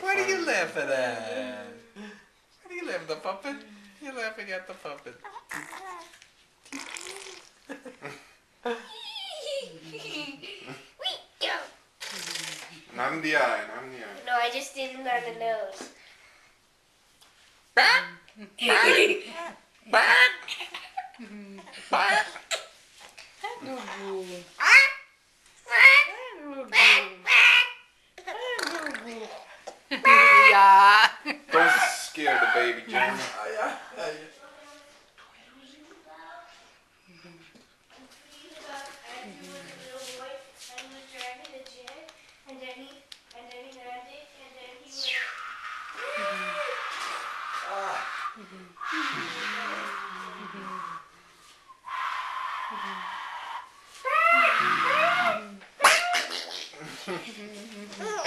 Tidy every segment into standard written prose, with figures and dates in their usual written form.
What are you laughing at? What are you laughing at, the puppet? You're laughing at the puppet. Not in the eye, not in the eye. No, I just did it on the nose. Yeah. Don't scare the baby, Jen.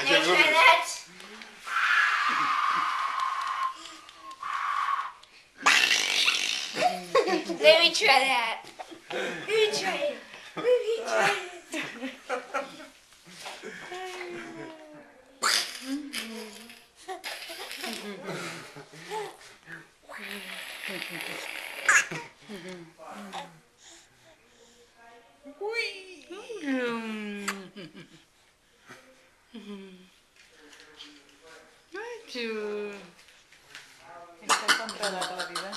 Can I try that? Let me try that. Let me try it. Let me try it. Está controlada la vida.